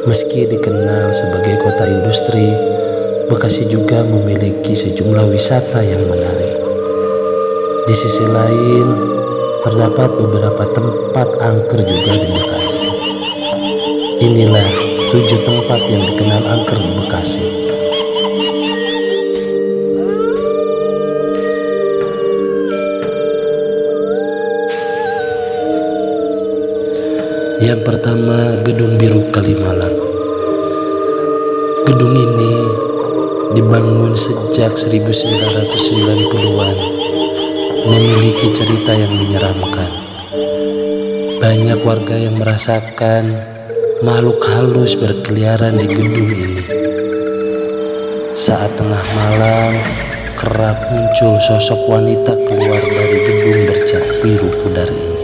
Meski dikenal sebagai kota industri, Bekasi juga memiliki sejumlah wisata yang menarik. Di sisi lain, terdapat beberapa tempat angker juga di Bekasi. Inilah 7 tempat yang dikenal angker di Bekasi. Yang pertama, Gedung Biru Kalimalang. Gedung ini dibangun sejak 1990-an, memiliki cerita yang menyeramkan. Banyak warga yang merasakan makhluk halus berkeliaran di gedung ini. Saat tengah malam, kerap muncul sosok wanita keluar dari gedung bercat biru pudar ini.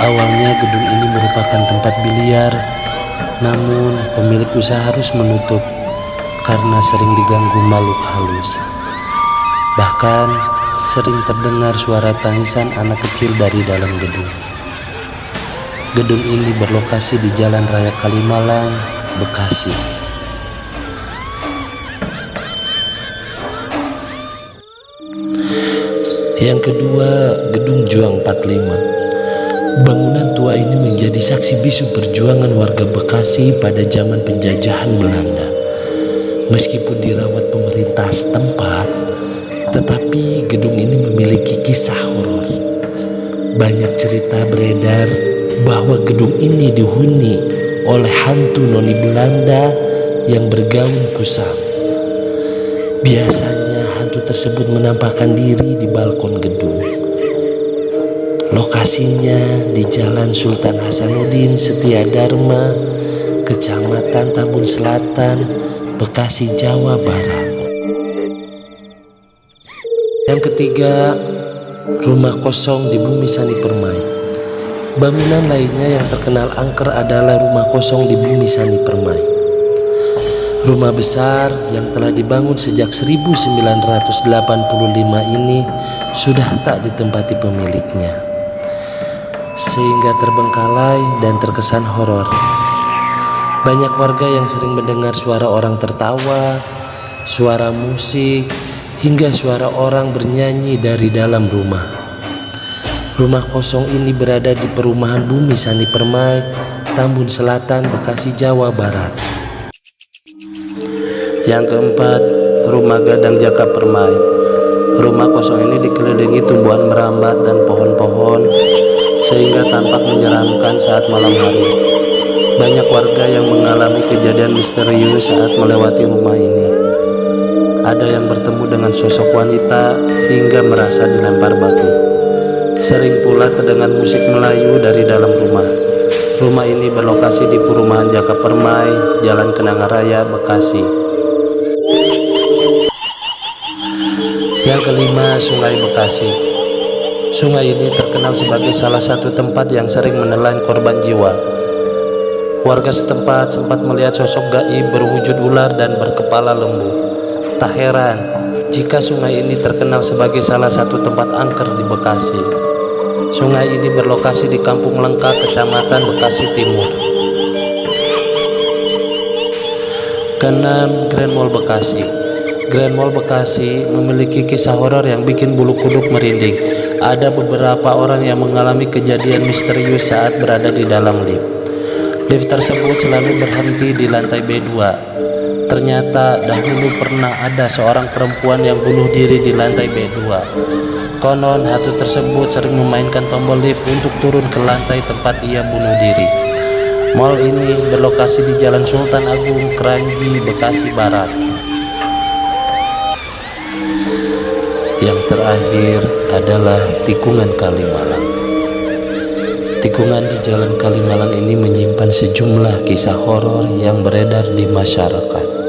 Awalnya gedung ini merupakan tempat biliar, namun pemilik usaha harus menutup karena sering diganggu makhluk halus. Bahkan sering terdengar suara tangisan anak kecil dari dalam gedung. Gedung ini berlokasi di Jalan Raya Kalimalang, Bekasi. Yang kedua, Gedung Juang 45. Bangunan tua ini menjadi saksi bisu perjuangan warga Bekasi pada zaman penjajahan Belanda. Meskipun dirawat pemerintah setempat, tetapi gedung ini memiliki kisah horor. Banyak cerita beredar bahwa gedung ini dihuni oleh hantu noni Belanda yang bergaun kusam. Biasanya hantu tersebut menampakkan diri di balkon gedung. Lokasinya di Jalan Sultan Hasanuddin Setiadharma, Kecamatan Tambun Selatan, Bekasi, Jawa Barat. Yang ketiga, Rumah Kosong di Bumi Sani Permai. Bangunan lainnya yang terkenal angker adalah Rumah Kosong di Bumi Sani Permai. Rumah besar yang telah dibangun sejak 1985 ini sudah tak ditempati pemiliknya, sehingga terbengkalai dan terkesan horor. Banyak warga yang sering mendengar suara orang tertawa, suara musik, hingga suara orang bernyanyi dari dalam rumah. Rumah kosong ini berada di perumahan Bumi Sani Permai, Tambun Selatan, Bekasi, Jawa Barat. Yang keempat, Rumah Gadang Jaka Permai. Rumah kosong ini dikelilingi tumbuhan merambat dan pohon-pohon, sehingga tampak menyeramkan saat malam hari. Banyak warga yang mengalami kejadian misterius saat melewati rumah ini. Ada yang bertemu dengan sosok wanita hingga merasa dilempar batu. Sering pula terdengar musik Melayu dari dalam rumah. Rumah ini berlokasi di perumahan Jaka Permai, Jalan Kenanga Raya, Bekasi. Yang kelima, Sungai Bekasi. Sungai ini terkenal sebagai salah satu tempat yang sering menelan korban jiwa. Warga setempat sempat melihat sosok gaib berwujud ular dan berkepala lembu. Tak heran jika sungai ini terkenal sebagai salah satu tempat angker di Bekasi. Sungai ini berlokasi di Kampung Lengka, Kecamatan Bekasi Timur. Keenam, Grand Mall Bekasi. Grand Mall Bekasi memiliki kisah horor yang bikin bulu kuduk merinding. Ada beberapa orang yang mengalami kejadian misterius saat berada di dalam lift. Lift tersebut selalu berhenti di lantai B2. Ternyata dahulu pernah ada seorang perempuan yang bunuh diri di lantai B2. Konon hantu tersebut sering memainkan tombol lift untuk turun ke lantai tempat ia bunuh diri. Mall ini berlokasi di Jalan Sultan Agung, Kranji, Bekasi Barat. Yang terakhir adalah Tikungan Kalimalang. Tikungan di Jalan Kalimalang ini menyimpan sejumlah kisah horor yang beredar di masyarakat.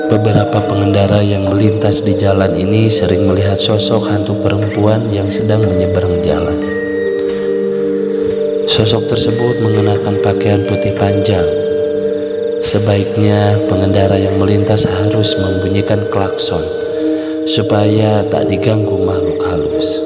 Beberapa pengendara yang melintas di jalan ini sering melihat sosok hantu perempuan yang sedang menyeberang jalan. Sosok tersebut mengenakan pakaian putih panjang. Sebaiknya pengendara yang melintas harus membunyikan klakson supaya tak diganggu makhluk halus.